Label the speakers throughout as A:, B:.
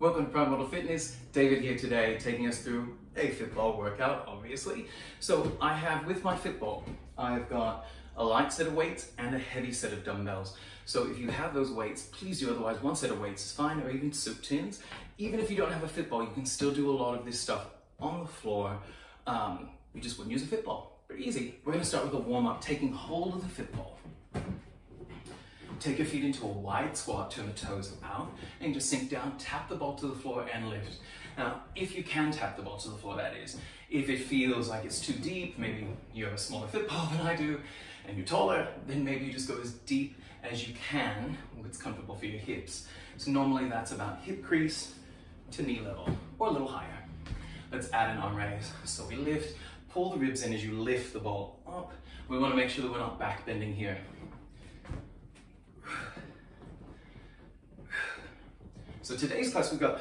A: Welcome to PrimeMortal Fitness. David here today, taking us through a fitball workout, obviously. So I have, with my fitball, I've got a light set of weights and a heavy set of dumbbells. So if you have those weights, please do, otherwise one set of weights is fine, or even soup tins. Even if you don't have a fitball, you can still do a lot of this stuff on the floor. You just wouldn't use a fitball. Pretty easy. We're gonna start with a warm-up, taking hold of the fitball. Take your feet into a wide squat, turn the toes out, and just sink down, tap the ball to the floor and lift. Now, if you can tap the ball to the floor, that is. If it feels like it's too deep, maybe you have a smaller fitball than I do, and you're taller, then maybe you just go as deep as you can, what's comfortable for your hips. So normally that's about hip crease to knee level, or a little higher. Let's add an arm raise. So we lift, pull the ribs in as you lift the ball up. We wanna make sure that we're not back bending here. So today's class, we've got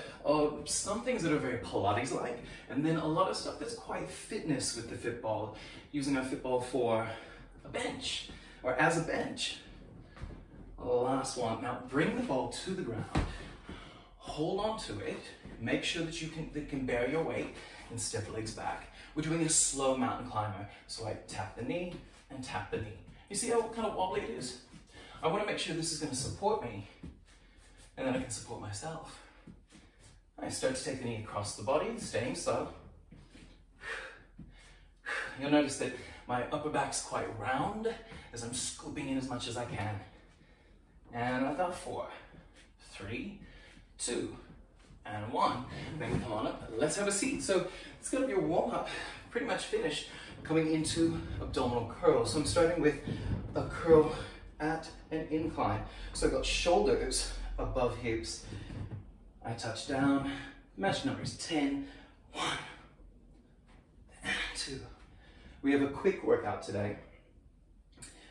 A: some things that are very Pilates-like, and then a lot of stuff that's quite fitness with the fitball, using our fitball for a bench, or as a bench. Last one. Now bring the ball to the ground, hold on to it, make sure that it can bear your weight, and step the legs back. We're doing a slow mountain climber, so I tap the knee and tap the knee. You see how kind of wobbly it is? I want to make sure this is going to support me, and then I can support myself. I start to take the knee across the body, staying slow. You'll notice that my upper back's quite round as I'm scooping in as much as I can. And I've got 4, 3, 2, and 1. Then come on up, let's have a seat. So it's gonna be a warm up, pretty much finished, coming into abdominal curls. So I'm starting with a curl at an incline. So I've got shoulders above hips. I touch down, match numbers 10, 1, and 2. We have a quick workout today.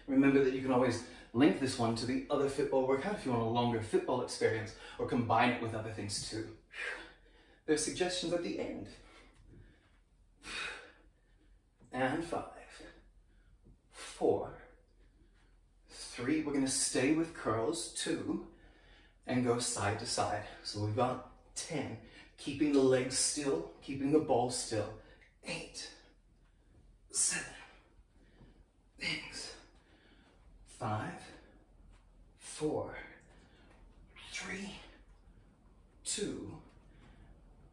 A: Remember that you can always link this one to the other fitball workout if you want a longer fitball experience, or combine it with other things too. There's suggestions at the end. And 5, 4, 3, we're gonna stay with curls, 2, and go side to side. So we've got 10, keeping the legs still, keeping the ball still. 8, 7, 6, 5, 4, 3, 2,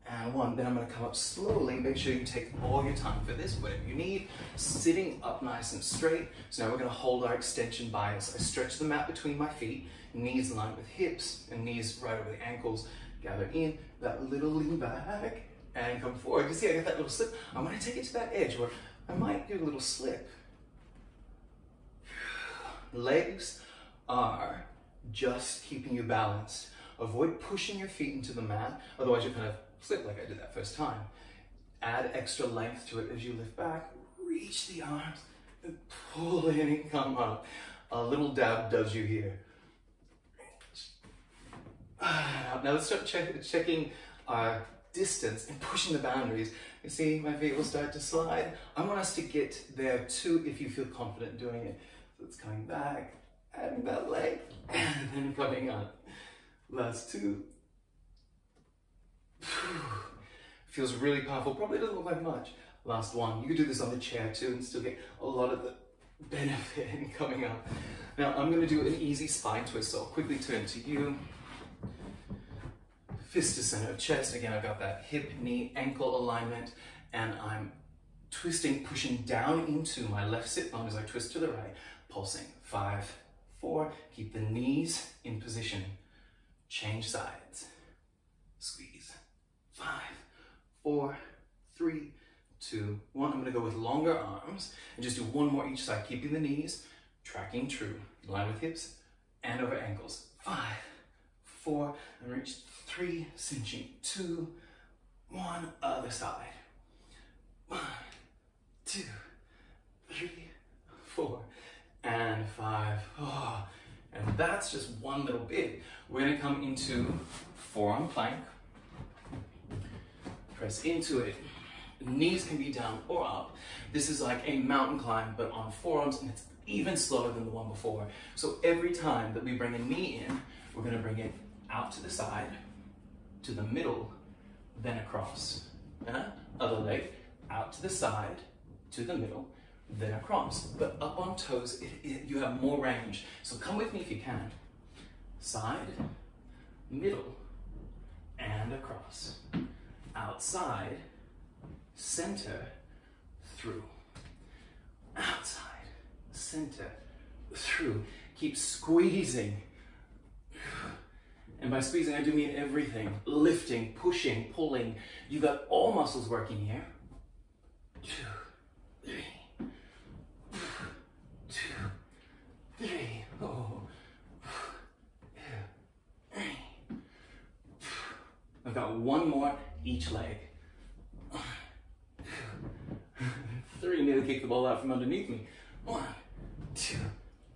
A: and 1. Then I'm gonna come up slowly. Make sure you take all your time for this, whatever you need. Sitting up nice and straight. So now we're gonna hold our extension bias. I stretch the mat between my feet, knees aligned with hips, and knees right over the ankles. Gather in, that little lean back, and come forward. You see I get that little slip? I wanna take it to that edge, or I might do a little slip. Legs are just keeping you balanced. Avoid pushing your feet into the mat, otherwise you'll kind of slip like I did that first time. Add extra length to it as you lift back. Reach the arms and pull in and come up. A little dab does you here. Now let's start checking our distance and pushing the boundaries. You see my feet will start to slide. I want us to get there too if you feel confident doing it. So it's coming back, adding that leg, and then coming up. Last 2. Feels really powerful. Probably doesn't look like much. Last 1. You could do this on the chair too and still get a lot of the benefit in coming up. Now I'm going to do an easy spine twist, so I'll quickly turn to you. Fist to center of chest. Again, I've got that hip, knee, ankle alignment, and I'm twisting, pushing down into my left sit bone as I twist to the right, pulsing. 5, 4, keep the knees in position. Change sides. Squeeze. 5, 4, 3, 2, 1. I'm gonna go with longer arms and just do 1 more each side, keeping the knees tracking true, in line with hips and over ankles. 5, 4, and reach 3, cinching. 2, 1, other side. 1, 2, 3, 4, and 5. Oh, and that's just one little bit. We're gonna come into forearm plank. Press into it. Knees can be down or up. This is like a mountain climb, but on forearms, and it's even slower than the one before. So every time that we bring a knee in, we're gonna bring it out to the side, to the middle, then across. Other leg, out to the side, to the middle, then across. But up on toes, you have more range. So come with me if you can. Side, middle, and across. Outside, center, through. Outside, center, through. Keep squeezing. And by squeezing, I do mean everything. Lifting, pushing, pulling. You got all muscles working here. 2, 3. 2, 3. Oh. I've got one more each leg. 3, nearly kick the ball out from underneath me. 1, 2,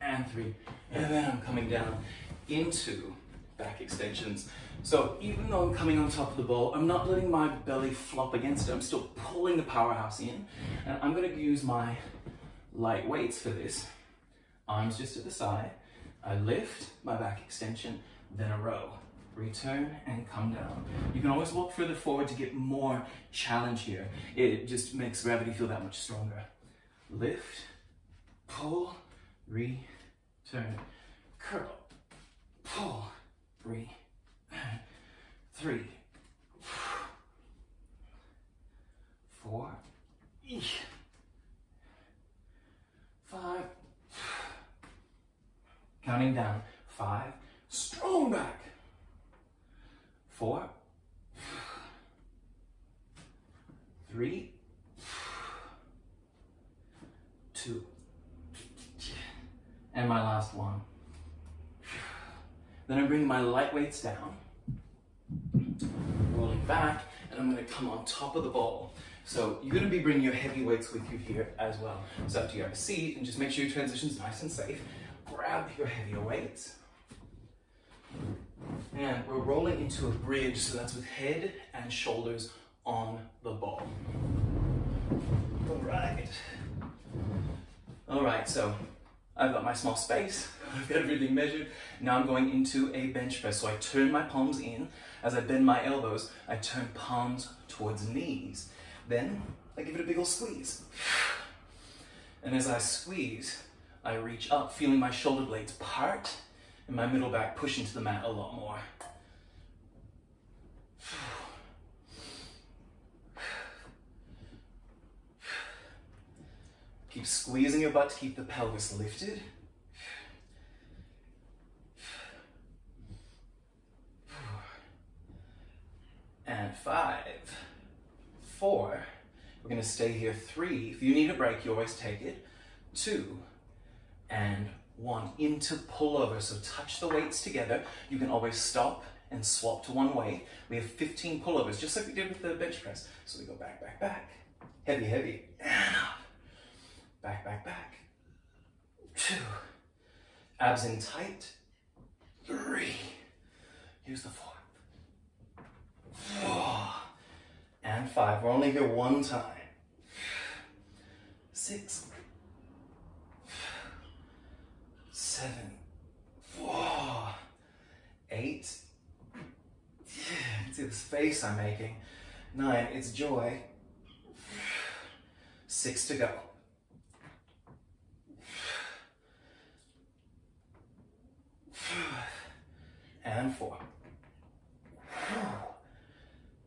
A: and 3. And then I'm coming down into back extensions. So even though I'm coming on top of the ball, I'm not letting my belly flop against it. I'm still pulling the powerhouse in. And I'm going to use my light weights for this. Arms just at the side. I lift my back extension, then a row. Return and come down. You can always walk further forward to get more challenge here. It just makes gravity feel that much stronger. Lift, pull, return, curl, pull, return. 3, 4, 5, counting down, 5, strong back, 4, 3, 2, and my last one. Then I'm bringing my light weights down, rolling back, and I'm going to come on top of the ball. So you're going to be bringing your heavy weights with you here as well. So after you have a seat, and just make sure your transition's nice and safe, grab your heavier weights. And we're rolling into a bridge, so that's with head and shoulders on the ball. All right, so I've got my small space, I've got everything measured. Now I'm going into a bench press. So I turn my palms in. As I bend my elbows, I turn palms towards knees. Then I give it a big ol' squeeze. And as I squeeze, I reach up, feeling my shoulder blades part and my middle back push into the mat a lot more. Keep squeezing your butt to keep the pelvis lifted. And 5, 4, we're going to stay here. 3, if you need a break, you always take it. 2, and 1, into pullover. So touch the weights together. You can always stop and swap to one weight. We have 15 pullovers, just like we did with the bench press. So we go back, back, back. Heavy, heavy, and up. Back, back, back. 2, abs in tight. 3, here's the 4. 4, and 5. We're only here one time. 6, 7, 8. See this face I'm making. 9, it's joy. 6 to go. 5, and 4.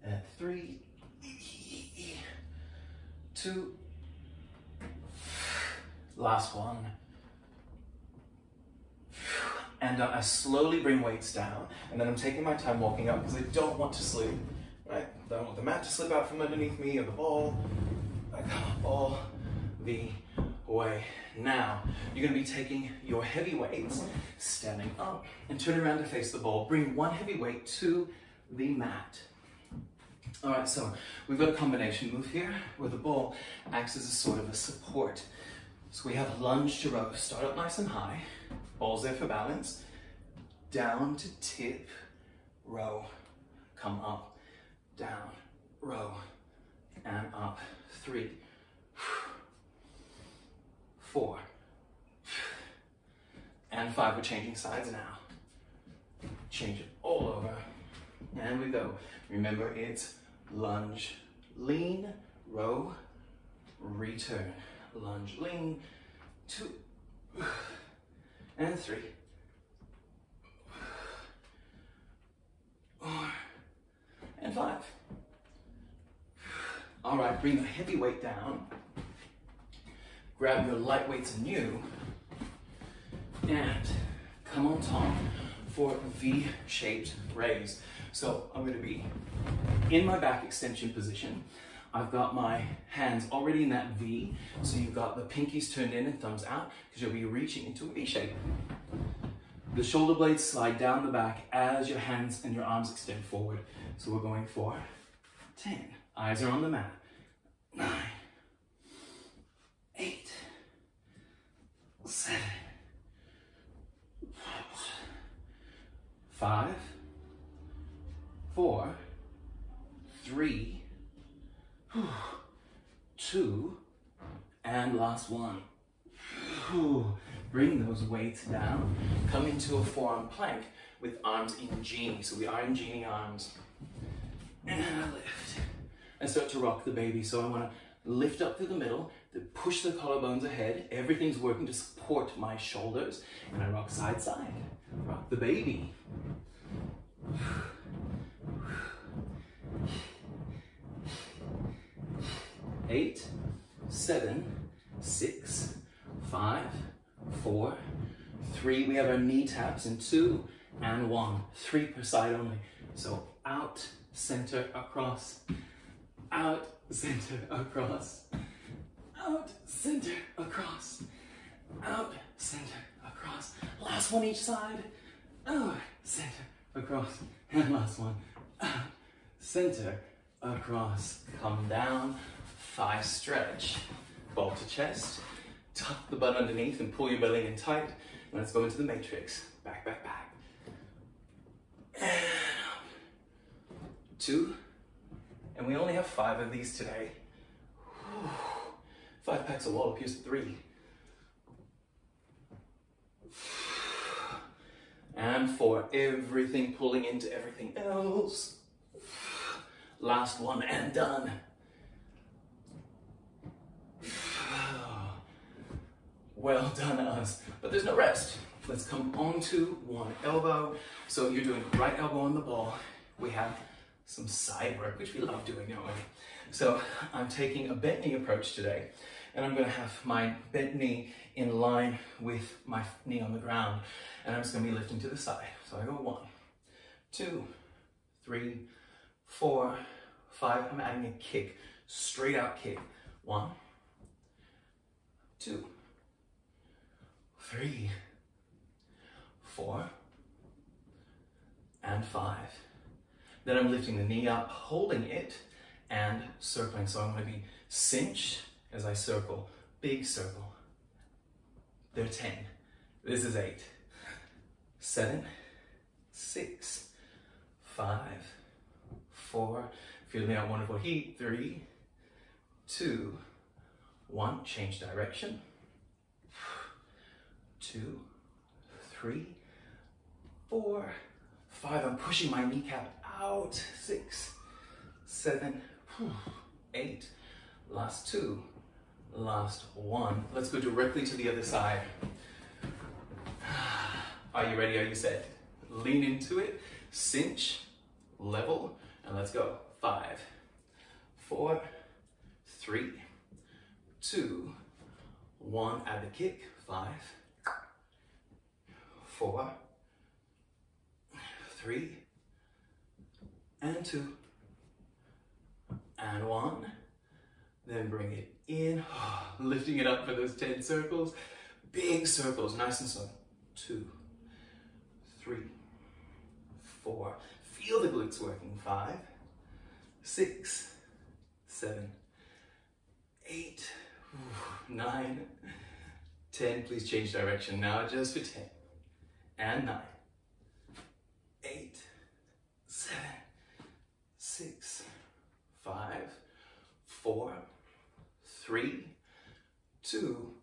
A: And 3, 2, last one. And I slowly bring weights down, and then I'm taking my time walking up because I don't want to slip, right? I don't want the mat to slip out from underneath me or the ball. I come up all the way. Now, you're going to be taking your heavy weights, standing up, and turn around to face the ball. Bring one heavy weight to the mat. All right, so we've got a combination move here where the ball acts as a sort of a support. So we have lunge to row. Start up nice and high. Ball's there for balance. Down to tip, row. Come up, down, row, and up. 3, 4, and 5. We're changing sides now. Change it all over. And we go. Remember, it's lunge, lean, row, return. Lunge, lean, 2, and 3, 4, and 5. All right, bring the heavy weight down. Grab your light weights anew, and come on top for V-shaped raise. So I'm going to be in my back extension position. I've got my hands already in that V, so you've got the pinkies turned in and thumbs out, because you'll be reaching into a V shape. The shoulder blades slide down the back as your hands and your arms extend forward. So we're going for 10. Eyes are on the mat. 9, 8, 7, 5, 4, 3, 2, and last one. Bring those weights down. Come into a forearm plank with arms in genie. So we are in genie arms. And I lift. And start to rock the baby. So I want to lift up through the middle, then push the collarbones ahead. Everything's working to support my shoulders. And I rock side side. Rock the baby. 8, 7, 6, 5, 4, 3. We have our knee taps in 2 and 1. 3 per side only. So out, center, across. Out, center, across. Out, center, across. Out, center, across. Last one each side. Out, center, across. And last one. Out, center, across. Come down. Thigh stretch. Ball to chest. Tuck the butt underneath and pull your belly in tight. And let's go into the matrix. Back, back, back. And up. 2. And we only have 5 of these today. 5 packs of wall appears 3. And 4. Everything pulling into everything else. Last one and done. Well done, us. But there's no rest. Let's come onto one elbow. So you're doing right elbow on the ball. We have some side work, which we love doing, don't we? So I'm taking a bent knee approach today, and I'm going to have my bent knee in line with my knee on the ground, and I'm just going to be lifting to the side. So I go 1, 2, 3, 4, 5. I'm adding a kick, straight out kick. 1, 2, 3, 4, and 5. Then I'm lifting the knee up, holding it, and circling. So I'm going to be cinched as I circle. Big circle. They're 10. This is 8. 7, 6, 5, 4. Feeling that wonderful heat. 3, 2, 1. Change direction. 2, 3, 4, 5. I'm pushing my kneecap out. 6, 7, 8. Last 2. Last 1. Let's go directly to the other side. Are you ready? Are you set? Lean into it. Cinch. Level. And let's go. 5, 4, 3, 2, 1. Add the kick. 5, 4, 3, and 2, and 1. Then bring it in, lifting it up for those 10 circles. Big circles, nice and slow. 2, 3, 4. Feel the glutes working. 5, 6, 7, 8, 9, 10. Please change direction now, just for 10. And 9, 8, 7, 6, 5, 4, 3, 2,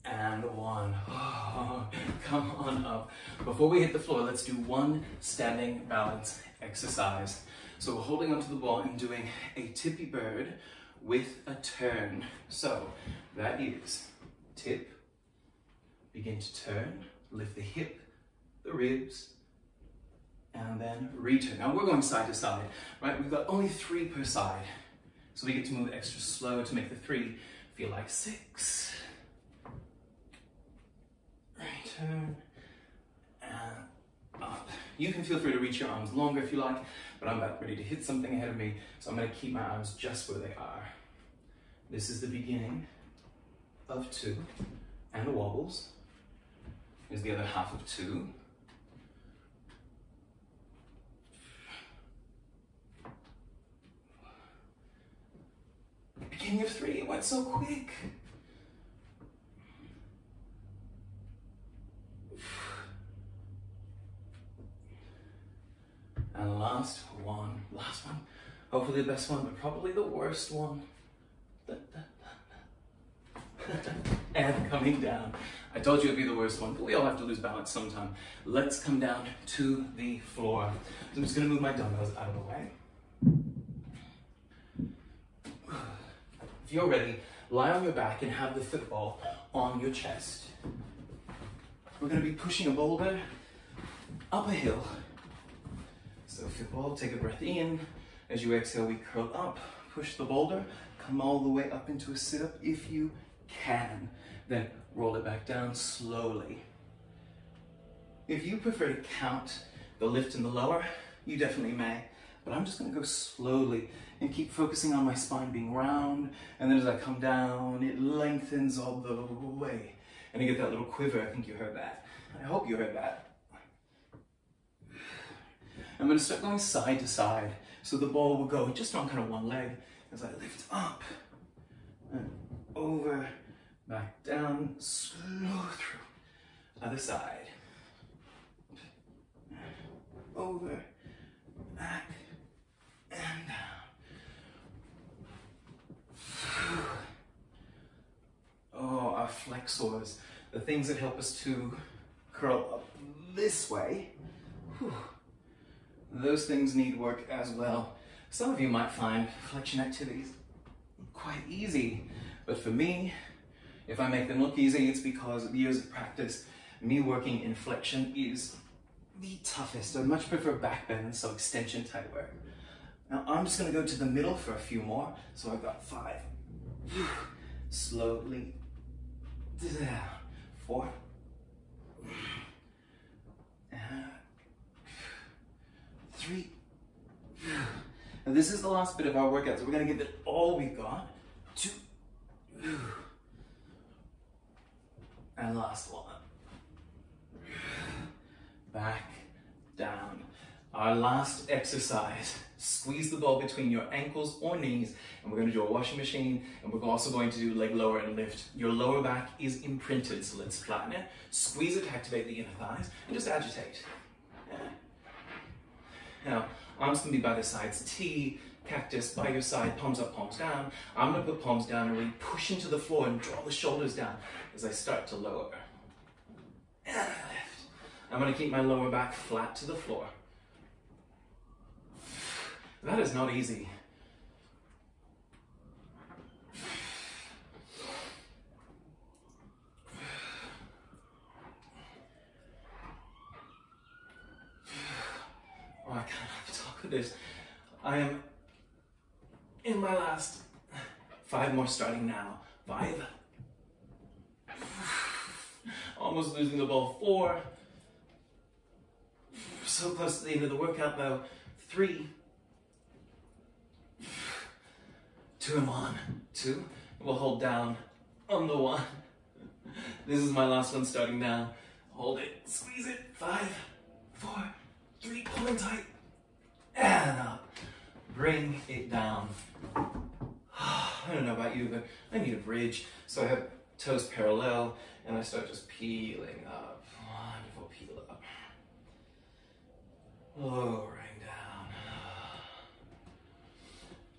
A: and one. Oh, come on up. Before we hit the floor, let's do one standing balance exercise. So we're holding onto the ball and doing a tippy bird with a turn. So that is tip, begin to turn, lift the hip, the ribs, and then return. Now we're going side to side, right? We've got only 3 per side. So we get to move extra slow to make the 3 feel like 6. Return and up. You can feel free to reach your arms longer if you like, but I'm about ready to hit something ahead of me, so I'm going to keep my arms just where they are. This is the beginning of 2 and the wobbles. Here's the other half of 2. Beginning of 3, it went so quick. And last one, hopefully the best one, but probably the worst one. And coming down. I told you it'd be the worst one, but we all have to lose balance sometime. Let's come down to the floor. So I'm just gonna move my dumbbells out of the way. If you're ready, lie on your back and have the football on your chest. We're gonna be pushing a boulder up a hill. So football, take a breath in. As you exhale, we curl up, push the boulder, come all the way up into a sit-up if you can. Then roll it back down slowly. If you prefer to count the lift and the lower, you definitely may. But I'm just gonna go slowly and keep focusing on my spine being round. And then as I come down, it lengthens all the way. And you get that little quiver. I think you heard that. I hope you heard that. I'm going to start going side to side. So the ball will go just on kind of one leg as I lift up and over, back down, slow through. Other side. Over, back, and down. Oh, our flexors, the things that help us to curl up this way. Whew. Those things need work as well. Some of you might find flexion activities quite easy, but for me, if I make them look easy, it's because of years of practice. Me working in flexion is the toughest. I much prefer back bend, so extension type work. Now I'm just gonna go to the middle for a few more. So I've got 5. Slowly down. 4. And 3. And this is the last bit of our workout, so we're gonna give it all we've got. 2. And last one. Back, down. Our last exercise. Squeeze the ball between your ankles or knees, and we're going to do a washing machine, and we're also going to do leg lower and lift. Your lower back is imprinted, so let's flatten it. Squeeze it to activate the inner thighs, and just agitate. Yeah. Now, arms can be by the sides. T, cactus, by your side, palms up, palms down. I'm going to put palms down and really push into the floor and draw the shoulders down as I start to lower. And I lift. I'm going to keep my lower back flat to the floor. That is not easy. Oh, I can't have to talk with this. I am in my last 5 more starting now. 5. Almost losing the ball. 4. So close to the end of the workout though. 3. 2 and 1. 2. We'll hold down on the 1. This is my last one starting now. Hold it, squeeze it. 5, 4, 3, pulling tight. And up. Bring it down. I don't know about you, but I need a bridge. So I have toes parallel and I start just peeling up. Wonderful peel up. Lowering down.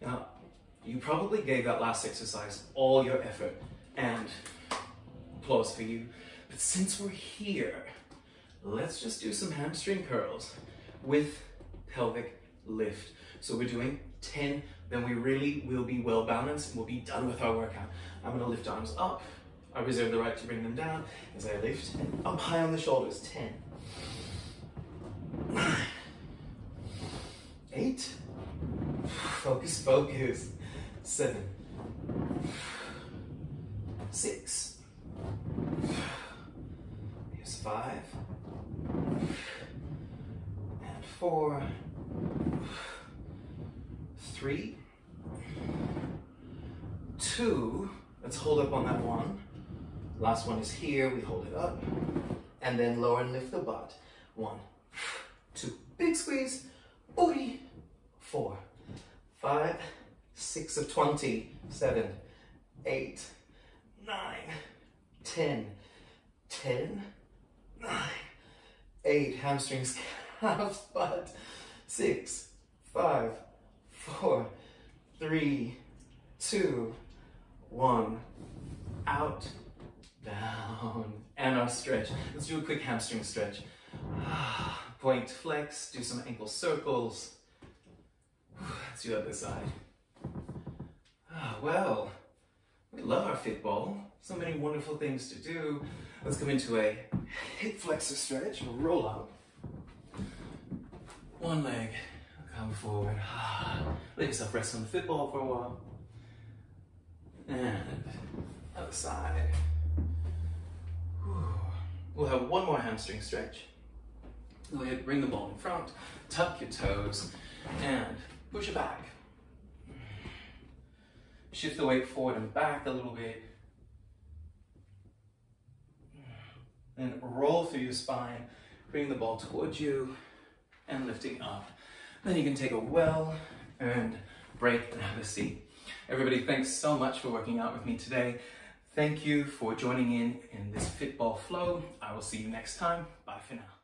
A: Now, you probably gave that last exercise all your effort and applause for you. But since we're here, let's just do some hamstring curls with pelvic lift. So we're doing 10, then we really will be well balanced and we'll be done with our workout. I'm gonna lift arms up. I reserve the right to bring them down as I lift up high on the shoulders. 10, 9, 8, focus, focus, 7, 6, here's 5, and 4, 3, 2, let's hold up on that one. Last one is here, we hold it up, and then lower and lift the butt. 1, 2, big squeeze, booty, 4, 5, 6 of 20, 7, 8, 9, 10, 10, 9, 8, hamstrings, calves, butt, 6, 5, 4, 3, 2, 1, out, down, and our stretch. Let's do a quick hamstring stretch. Point, flex, do some ankle circles. Let's do the other side. Well, we love our fitball. So many wonderful things to do. Let's come into a hip flexor stretch, roll up. One leg, come forward. Let yourself rest on the fitball for a while. And other side. We'll have one more hamstring stretch. Go ahead, bring the ball in front, tuck your toes, and push it back. Shift the weight forward and back a little bit. And roll through your spine, bring the ball towards you, and lifting up. Then you can take a well-earned break and have a seat. Everybody, thanks so much for working out with me today. Thank you for joining in this fitball flow. I will see you next time. Bye for now.